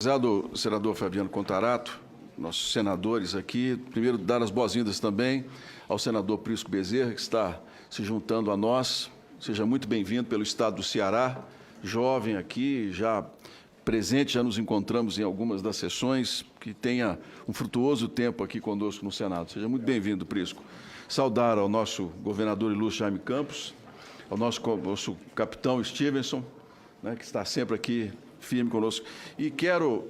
Prezado senador Fabiano Contarato, nossos senadores aqui, primeiro dar as boas-vindas também ao senador Prisco Bezerra, que está se juntando a nós. Seja muito bem-vindo pelo estado do Ceará, jovem aqui, já presente, já nos encontramos em algumas das sessões, que tenha um frutuoso tempo aqui conosco no Senado. Seja muito bem-vindo, Prisco. Saudar ao nosso governador ilustre Jaime Campos, ao nosso capitão Stevenson, né, que está sempre aqui firme conosco. E quero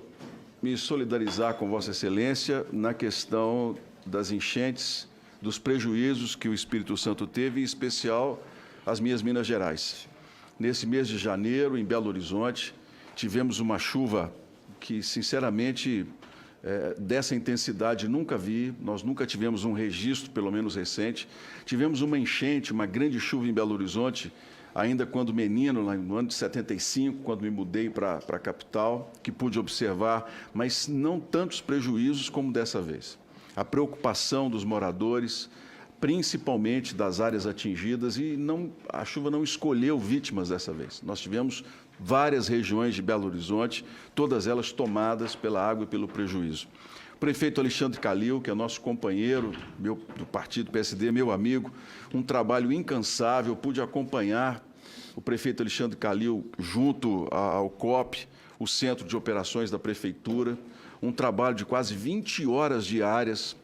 me solidarizar com Vossa Excelência na questão das enchentes, dos prejuízos que o Espírito Santo teve, em especial as minhas Minas Gerais. Nesse mês de janeiro, em Belo Horizonte, tivemos uma chuva que, sinceramente, dessa intensidade nunca vi, nós nunca tivemos um registro, pelo menos recente. Tivemos uma enchente, uma grande chuva em Belo Horizonte, ainda quando menino, lá no ano de 75, quando me mudei para a capital, que pude observar, mas não tantos prejuízos como dessa vez. A preocupação dos moradores, principalmente das áreas atingidas, e a chuva não escolheu vítimas dessa vez. Nós tivemos várias regiões de Belo Horizonte, todas elas tomadas pela água e pelo prejuízo. O prefeito Alexandre Calil, que é nosso companheiro do partido PSD, meu amigo, um trabalho incansável, pude acompanhar o prefeito Alexandre Calil junto ao COP, o Centro de Operações da Prefeitura, um trabalho de quase 20 horas diárias.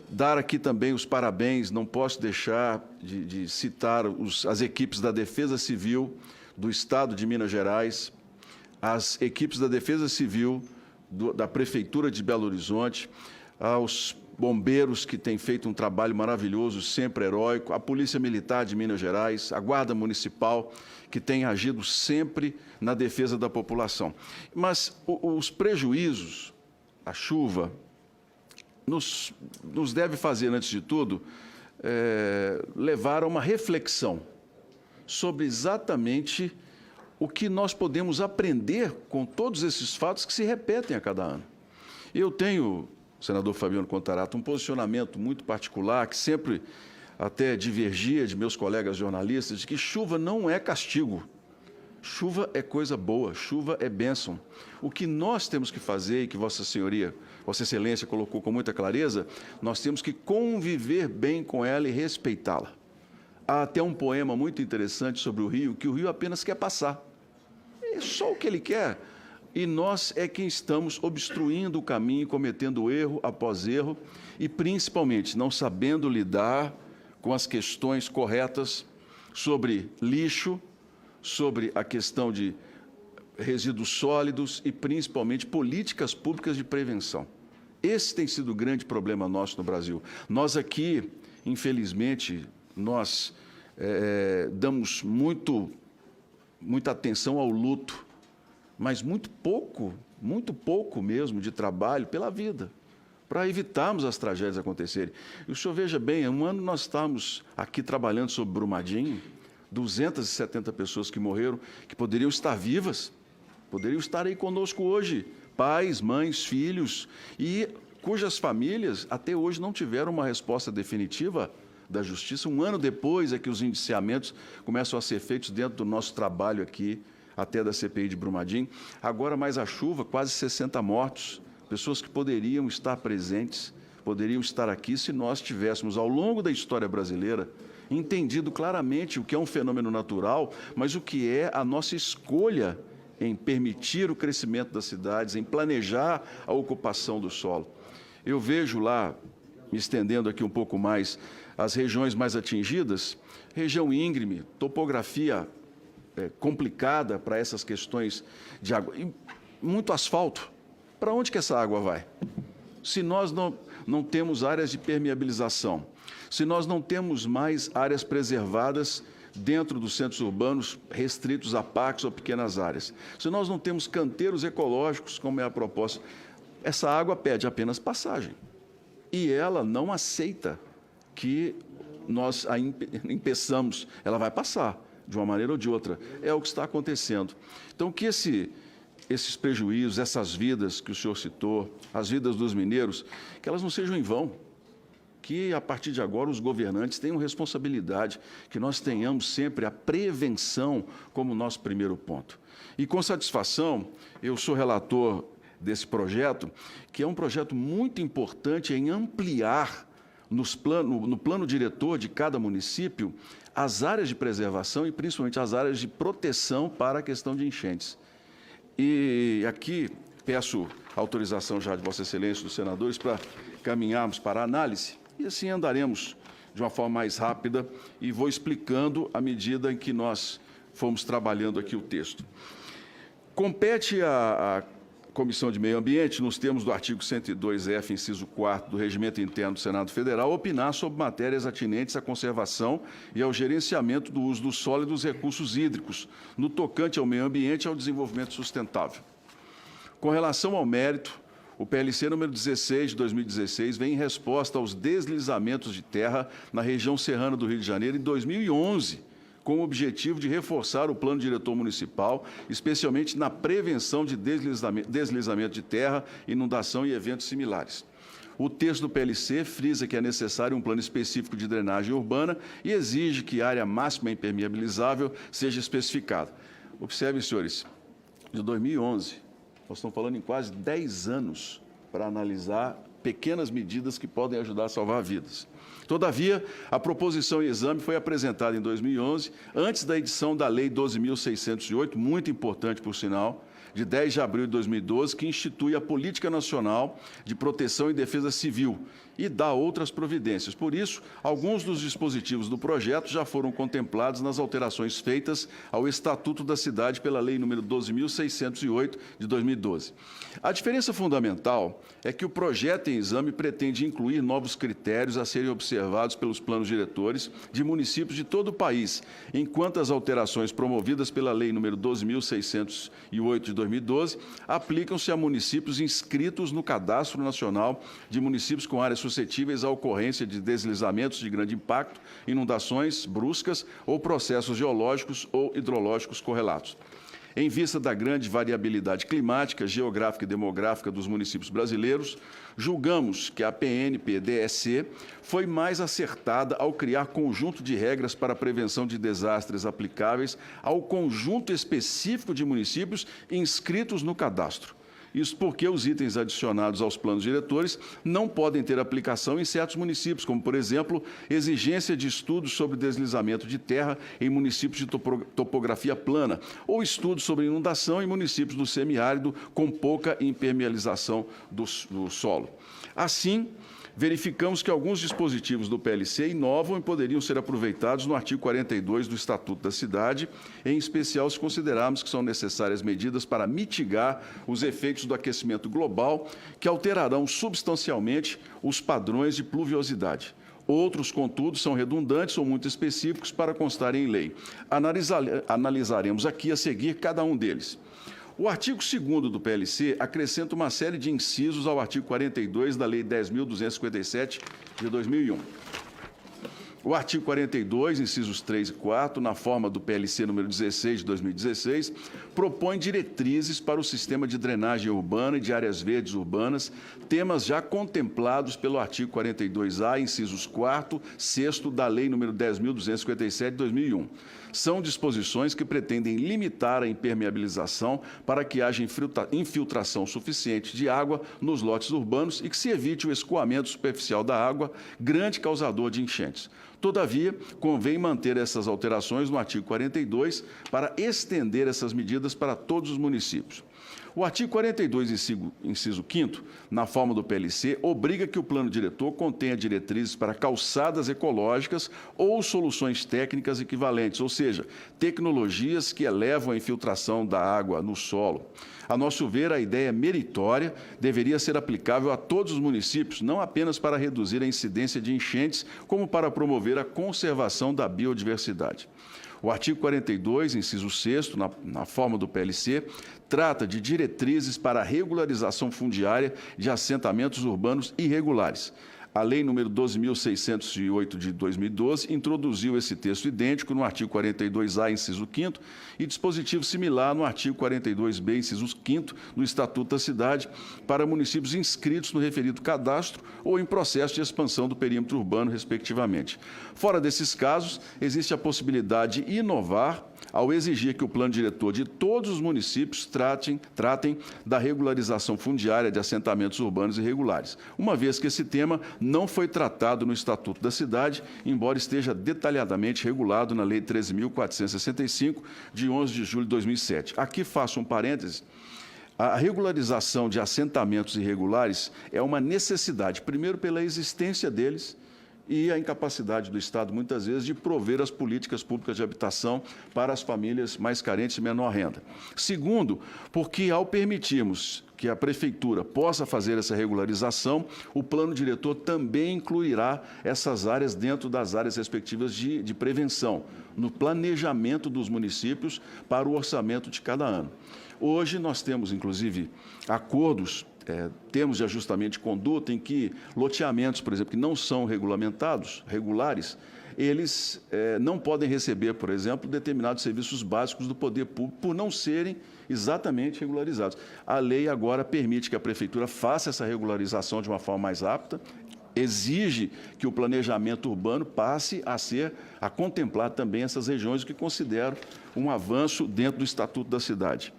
Dar aqui também os parabéns, não posso deixar de citar as equipes da Defesa Civil do Estado de Minas Gerais, as equipes da Defesa Civil da Prefeitura de Belo Horizonte, aos bombeiros que têm feito um trabalho maravilhoso, sempre heróico, a Polícia Militar de Minas Gerais, a Guarda Municipal, que tem agido sempre na defesa da população. Mas os prejuízos, a chuva, nos deve fazer, antes de tudo, levar a uma reflexão sobre exatamente o que nós podemos aprender com todos esses fatos que se repetem a cada ano. Eu tenho, senador Fabiano Contarato, um posicionamento muito particular, que sempre até divergia de meus colegas jornalistas, de que chuva não é castigo. Chuva é coisa boa, chuva é bênção. O que nós temos que fazer, e que Vossa Senhoria, Vossa Excelência colocou com muita clareza, nós temos que conviver bem com ela e respeitá-la. Há até um poema muito interessante sobre o rio, que o rio apenas quer passar. É só o que ele quer. E nós é quem estamos obstruindo o caminho, cometendo erro após erro e, principalmente, não sabendo lidar com as questões corretas sobre lixo, sobre a questão de resíduos sólidos e, principalmente, políticas públicas de prevenção. Esse tem sido o grande problema nosso no Brasil. Nós aqui, infelizmente, nós damos muita atenção ao luto, mas muito pouco mesmo de trabalho pela vida, para evitarmos as tragédias acontecerem. E o senhor veja bem, há um ano nós estávamos aqui trabalhando sobre Brumadinho, 270 pessoas que morreram, que poderiam estar vivas, poderiam estar aí conosco hoje, pais, mães, filhos, e cujas famílias até hoje não tiveram uma resposta definitiva da Justiça. Um ano depois é que os indiciamentos começam a ser feitos dentro do nosso trabalho aqui, até da CPI de Brumadinho. Agora, mais a chuva, quase 60 mortos, pessoas que poderiam estar presentes, poderiam estar aqui se nós tivéssemos, ao longo da história brasileira, entendido claramente o que é um fenômeno natural, mas o que é a nossa escolha em permitir o crescimento das cidades, em planejar a ocupação do solo. Eu vejo lá, me estendendo aqui um pouco mais, as regiões mais atingidas, região íngreme, topografia complicada para essas questões de água, e muito asfalto. Para onde que essa água vai? Se nós não temos áreas de permeabilização, se nós não temos mais áreas preservadas dentro dos centros urbanos restritos a parques ou pequenas áreas, se nós não temos canteiros ecológicos, como é a proposta, essa água pede apenas passagem. E ela não aceita que nós a impeçamos, ela vai passar, de uma maneira ou de outra. É o que está acontecendo. Então, que esses prejuízos, essas vidas que o senhor citou, as vidas dos mineiros, que elas não sejam em vão, que, a partir de agora, os governantes tenham responsabilidade, que nós tenhamos sempre a prevenção como nosso primeiro ponto. E, com satisfação, eu sou relator desse projeto, que é um projeto muito importante em ampliar no plano diretor de cada município as áreas de preservação e principalmente as áreas de proteção para a questão de enchentes. E aqui peço autorização já de Vossa Excelência, dos senadores, para caminharmos para a análise e assim andaremos de uma forma mais rápida e vou explicando à medida em que nós fomos trabalhando aqui o texto. Compete à Comissão de Meio Ambiente, nos termos do artigo 102F, inciso 4 do Regimento Interno do Senado Federal, opinar sobre matérias atinentes à conservação e ao gerenciamento do uso do solo e dos recursos hídricos, no tocante ao meio ambiente e ao desenvolvimento sustentável. Com relação ao mérito, o PLC número 16 de 2016 vem em resposta aos deslizamentos de terra na região serrana do Rio de Janeiro em 2011, com o objetivo de reforçar o plano diretor municipal, especialmente na prevenção de deslizamento de terra, inundação e eventos similares. O texto do PLC frisa que é necessário um plano específico de drenagem urbana e exige que a área máxima impermeabilizável seja especificada. Observem, senhores, de 2011, nós estamos falando em quase 10 anos para analisar pequenas medidas que podem ajudar a salvar vidas. Todavia, a proposição em exame foi apresentada em 2011, antes da edição da Lei 12.608, muito importante, por sinal, de 10 de abril de 2012, que institui a Política Nacional de Proteção e Defesa Civil e dá outras providências. Por isso, alguns dos dispositivos do projeto já foram contemplados nas alterações feitas ao Estatuto da Cidade pela Lei nº 12.608, de 2012. A diferença fundamental é que o projeto em exame pretende incluir novos critérios a serem observados pelos planos diretores de municípios de todo o país, enquanto as alterações promovidas pela Lei nº 12.608, de 2012, aplicam-se a municípios inscritos no Cadastro Nacional de Municípios com áreas suscetíveis à ocorrência de deslizamentos de grande impacto, inundações bruscas ou processos geológicos ou hidrológicos correlatos. Em vista da grande variabilidade climática, geográfica e demográfica dos municípios brasileiros, julgamos que a PNP-DEC foi mais acertada ao criar conjunto de regras para a prevenção de desastres aplicáveis ao conjunto específico de municípios inscritos no cadastro. Isso porque os itens adicionados aos planos diretores não podem ter aplicação em certos municípios, como, por exemplo, exigência de estudos sobre deslizamento de terra em municípios de topografia plana, ou estudos sobre inundação em municípios do semiárido com pouca impermeabilização do solo. Assim, verificamos que alguns dispositivos do PLC inovam e poderiam ser aproveitados no artigo 42 do Estatuto da Cidade, em especial se considerarmos que são necessárias medidas para mitigar os efeitos do aquecimento global, que alterarão substancialmente os padrões de pluviosidade. Outros, contudo, são redundantes ou muito específicos para constarem em lei. Analisaremos aqui a seguir cada um deles. O artigo 2º do PLC acrescenta uma série de incisos ao artigo 42 da Lei 10.257, de 2001. O artigo 42, incisos 3 e 4, na forma do PLC número 16 de 2016, propõe diretrizes para o sistema de drenagem urbana e de áreas verdes urbanas, temas já contemplados pelo artigo 42A, incisos 4º, 6º da Lei número 10.257 de 2001. São disposições que pretendem limitar a impermeabilização para que haja infiltração suficiente de água nos lotes urbanos e que se evite o escoamento superficial da água, grande causador de enchentes. Todavia, convém manter essas alterações no artigo 42 para estender essas medidas para todos os municípios. O artigo 42, inciso 5º, na forma do PLC, obriga que o plano diretor contenha diretrizes para calçadas ecológicas ou soluções técnicas equivalentes, ou seja, tecnologias que elevam a infiltração da água no solo. A nosso ver, a ideia meritória deveria ser aplicável a todos os municípios, não apenas para reduzir a incidência de enchentes, como para promover a conservação da biodiversidade. O artigo 42, inciso 6º, na forma do PLC, trata de diretrizes para a regularização fundiária de assentamentos urbanos irregulares. A Lei nº 12.608, de 2012, introduziu esse texto idêntico no artigo 42A, inciso 5º, e dispositivo similar no artigo 42B, inciso 5º, do Estatuto da Cidade, para municípios inscritos no referido cadastro ou em processo de expansão do perímetro urbano, respectivamente. Fora desses casos, existe a possibilidade de inovar ao exigir que o plano diretor de todos os municípios tratem da regularização fundiária de assentamentos urbanos irregulares, uma vez que esse tema não foi tratado no Estatuto da Cidade, embora esteja detalhadamente regulado na Lei 13.465, de 11 de julho de 2007. Aqui faço um parêntese. A regularização de assentamentos irregulares é uma necessidade, primeiro pela existência deles e a incapacidade do Estado, muitas vezes, de prover as políticas públicas de habitação para as famílias mais carentes e menor renda. Segundo, porque ao permitirmos que a Prefeitura possa fazer essa regularização, o plano diretor também incluirá essas áreas dentro das áreas respectivas de prevenção, no planejamento dos municípios para o orçamento de cada ano. Hoje nós temos, inclusive, acordos, termos de ajustamento de conduta em que loteamentos, por exemplo, que não são regulamentados, regulares, eles não podem receber, por exemplo, determinados serviços básicos do poder público por não serem exatamente regularizados. A lei agora permite que a Prefeitura faça essa regularização de uma forma mais apta, exige que o planejamento urbano passe a contemplar também essas regiões, o que considero um avanço dentro do Estatuto da Cidade.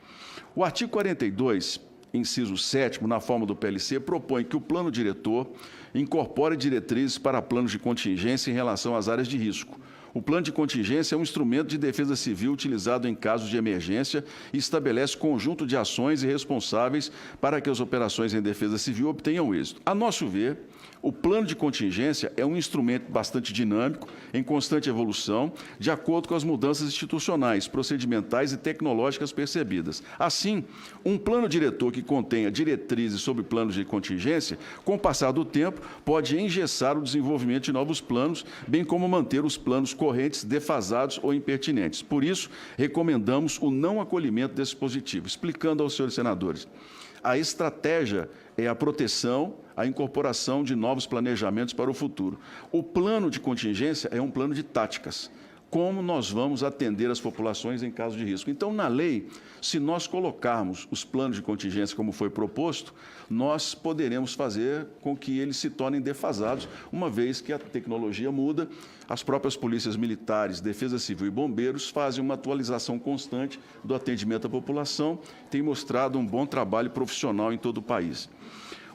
O artigo 42, inciso 7º, na forma do PLC, propõe que o plano diretor incorpore diretrizes para planos de contingência em relação às áreas de risco. O plano de contingência é um instrumento de defesa civil utilizado em casos de emergência e estabelece conjunto de ações e responsáveis para que as operações em defesa civil obtenham êxito. A nosso ver, o plano de contingência é um instrumento bastante dinâmico, em constante evolução, de acordo com as mudanças institucionais, procedimentais e tecnológicas percebidas. Assim, um plano diretor que contenha diretrizes sobre planos de contingência, com o passar do tempo, pode engessar o desenvolvimento de novos planos, bem como manter os planos correntes defasados ou impertinentes. Por isso, recomendamos o não acolhimento desse dispositivo. Explicando aos senhores senadores, a estratégia é a proteção, a incorporação de novos planejamentos para o futuro. O plano de contingência é um plano de táticas. Como nós vamos atender as populações em caso de risco? Então, na lei, se nós colocarmos os planos de contingência como foi proposto, nós poderemos fazer com que eles se tornem defasados, uma vez que a tecnologia muda, as próprias polícias militares, Defesa Civil e bombeiros fazem uma atualização constante do atendimento à população, tem mostrado um bom trabalho profissional em todo o país.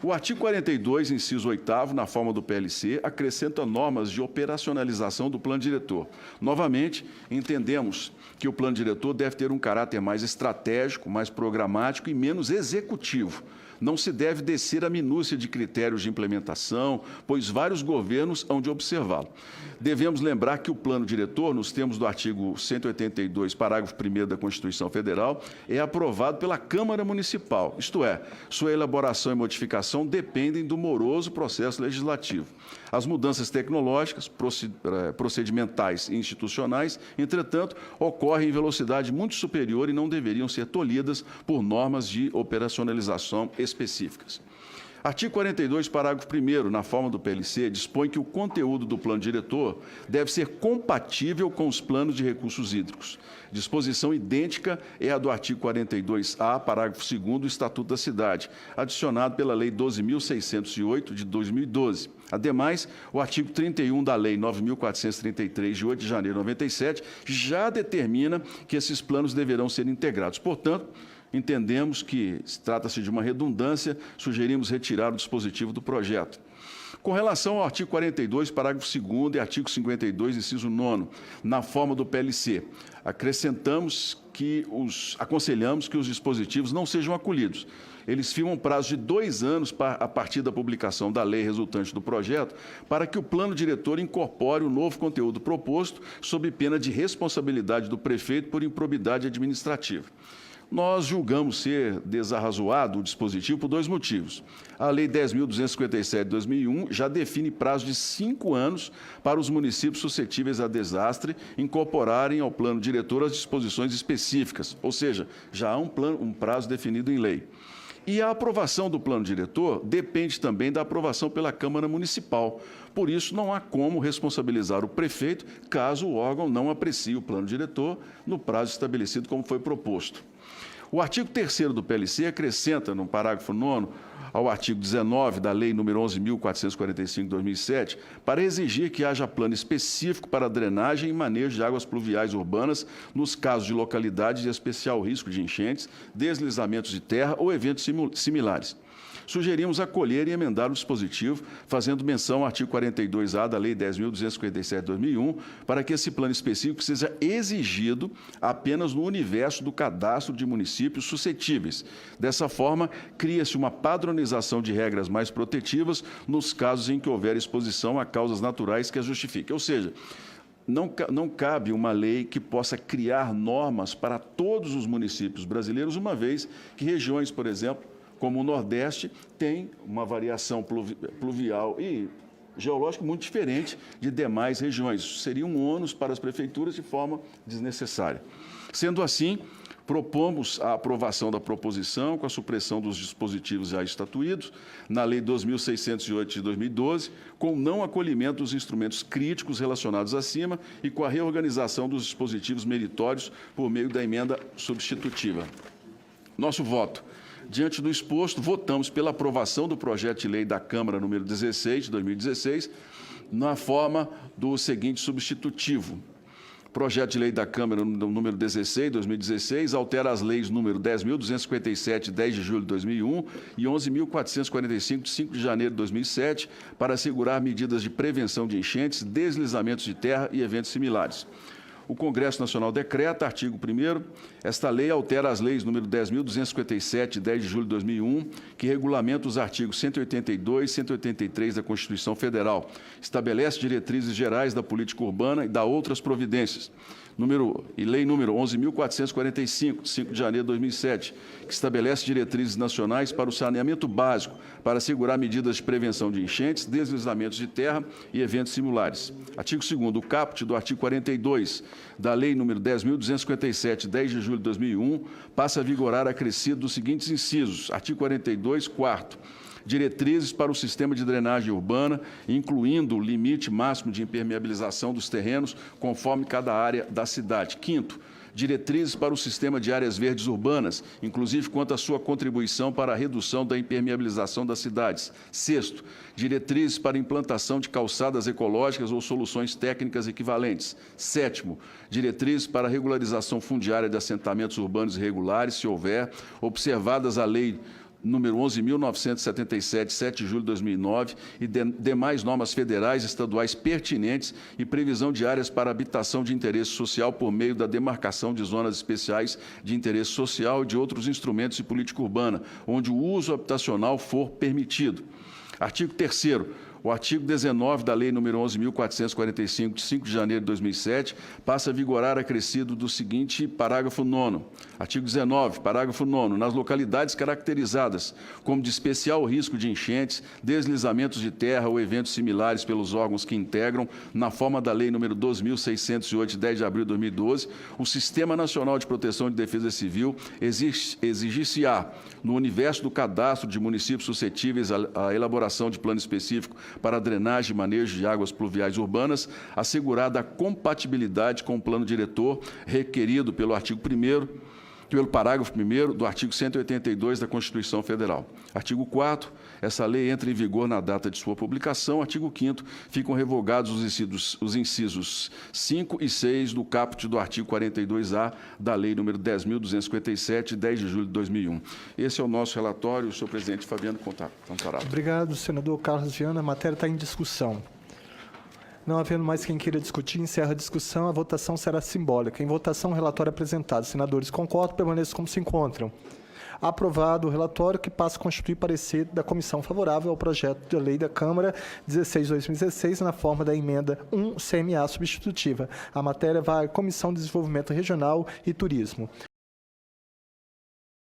O artigo 42, inciso 8º, na forma do PLC, acrescenta normas de operacionalização do plano diretor. Novamente, entendemos que o plano diretor deve ter um caráter mais estratégico, mais programático e menos executivo. Não se deve descer a minúcia de critérios de implementação, pois vários governos hão de observá-lo. Devemos lembrar que o plano diretor, nos termos do artigo 182, parágrafo 1º da Constituição Federal, é aprovado pela Câmara Municipal, isto é, sua elaboração e modificação dependem do moroso processo legislativo. As mudanças tecnológicas, procedimentais e institucionais, entretanto, ocorrem em velocidade muito superior e não deveriam ser tolhidas por normas de operacionalização específicas. Artigo 42, parágrafo 1º, na forma do PLC, dispõe que o conteúdo do plano diretor deve ser compatível com os planos de recursos hídricos. Disposição idêntica é a do artigo 42A, parágrafo 2º do Estatuto da Cidade, adicionado pela Lei 12.608, de 2012. Ademais, o artigo 31 da Lei 9.433, de 8 de janeiro de 97, já determina que esses planos deverão ser integrados. Portanto, entendemos que trata-se de uma redundância, sugerimos retirar o dispositivo do projeto. Com relação ao artigo 42, parágrafo 2º e artigo 52, inciso 9º, na forma do PLC, aconselhamos que os dispositivos não sejam acolhidos. Eles firmam um prazo de 2 anos a partir da publicação da lei resultante do projeto para que o plano diretor incorpore o novo conteúdo proposto sob pena de responsabilidade do prefeito por improbidade administrativa. Nós julgamos ser desarrazoado o dispositivo por 2 motivos. A Lei 10.257 de 2001 já define prazo de 5 anos para os municípios suscetíveis a desastre incorporarem ao plano diretor as disposições específicas, ou seja, já há um prazo definido em lei. E a aprovação do plano diretor depende também da aprovação pela Câmara Municipal. Por isso, não há como responsabilizar o prefeito caso o órgão não aprecie o plano diretor no prazo estabelecido como foi proposto. O artigo 3º do PLC acrescenta, no parágrafo 9º, ao artigo 19 da Lei nº 11.445, de 2007, para exigir que haja plano específico para drenagem e manejo de águas pluviais urbanas nos casos de localidades de especial risco de enchentes, deslizamentos de terra ou eventos similares. Sugerimos acolher e emendar o dispositivo, fazendo menção ao artigo 42A da Lei 10.257, de 2001, para que esse plano específico seja exigido apenas no universo do cadastro de municípios suscetíveis. Dessa forma, cria-se uma padronização de regras mais protetivas nos casos em que houver exposição a causas naturais que as justifiquem. Ou seja, não cabe uma lei que possa criar normas para todos os municípios brasileiros, uma vez que regiões, por exemplo, como o Nordeste, tem uma variação pluvial e geológica muito diferente de demais regiões. Isso seria um ônus para as prefeituras de forma desnecessária. Sendo assim, propomos a aprovação da proposição com a supressão dos dispositivos já estatuídos na Lei 2.608, de 2012, com o não acolhimento dos instrumentos críticos relacionados acima e com a reorganização dos dispositivos meritórios por meio da emenda substitutiva. Nosso voto. Diante do exposto, votamos pela aprovação do projeto de lei da Câmara número 16, de 2016, na forma do seguinte substitutivo. Projeto de lei da Câmara número 16, 2016, altera as leis número 10.257, de 10 de julho de 2001 e 11.445, de 5 de janeiro de 2007, para assegurar medidas de prevenção de enchentes, deslizamentos de terra e eventos similares. O Congresso Nacional decreta, artigo 1º, esta lei altera as leis número 10.257, de 10 de julho de 2001, que regulamenta os artigos 182 e 183 da Constituição Federal, estabelece diretrizes gerais da política urbana e dá outras providências. Lei número 11.445, de 5 de janeiro de 2007, que estabelece diretrizes nacionais para o saneamento básico, para assegurar medidas de prevenção de enchentes, deslizamentos de terra e eventos similares. Artigo 2º, o caput do artigo 42 da Lei número 10.257, de 10 de julho de 2001, passa a vigorar acrescido dos seguintes incisos. Artigo 42, 4º. Diretrizes para o sistema de drenagem urbana, incluindo o limite máximo de impermeabilização dos terrenos, conforme cada área da cidade. 5º, diretrizes para o sistema de áreas verdes urbanas, inclusive quanto à sua contribuição para a redução da impermeabilização das cidades. 6º, diretrizes para a implantação de calçadas ecológicas ou soluções técnicas equivalentes. 7º, diretrizes para a regularização fundiária de assentamentos urbanos irregulares, se houver, observadas a lei número 11.977, 7 de julho de 2009, e demais normas federais e estaduais pertinentes e previsão de áreas para habitação de interesse social por meio da demarcação de zonas especiais de interesse social e de outros instrumentos de política urbana, onde o uso habitacional for permitido. Artigo 3º. O artigo 19 da Lei nº 11.445, de 5 de janeiro de 2007, passa a vigorar acrescido do seguinte parágrafo 9º. Artigo 19, parágrafo 9º. Nas localidades caracterizadas como de especial risco de enchentes, deslizamentos de terra ou eventos similares pelos órgãos que integram, na forma da Lei nº 12.608, de 10 de abril de 2012, o Sistema Nacional de Proteção e Defesa Civil exigir-se-á, no universo do cadastro de municípios suscetíveis à elaboração de plano específico para a drenagem e manejo de águas pluviais urbanas, assegurada a compatibilidade com o plano diretor requerido pelo parágrafo 1º do artigo 182 da Constituição Federal. Artigo 4º, essa lei entra em vigor na data de sua publicação. Artigo 5º, ficam revogados os incisos 5 e 6 do caput do artigo 42A da Lei nº 10.257, de 10 de julho de 2001. Esse é o nosso relatório, senhor presidente Fabiano Contarato. Obrigado, senador Carlos Viana. A matéria está em discussão. Não havendo mais quem queira discutir, encerra a discussão. A votação será simbólica. Em votação, o relatório apresentado. Senadores concordam, permaneçam como se encontram. Aprovado o relatório, que passa a constituir parecer da comissão favorável ao projeto de lei da Câmara 16/2016, na forma da emenda 1 CMA substitutiva. A matéria vai à Comissão de Desenvolvimento Regional e Turismo.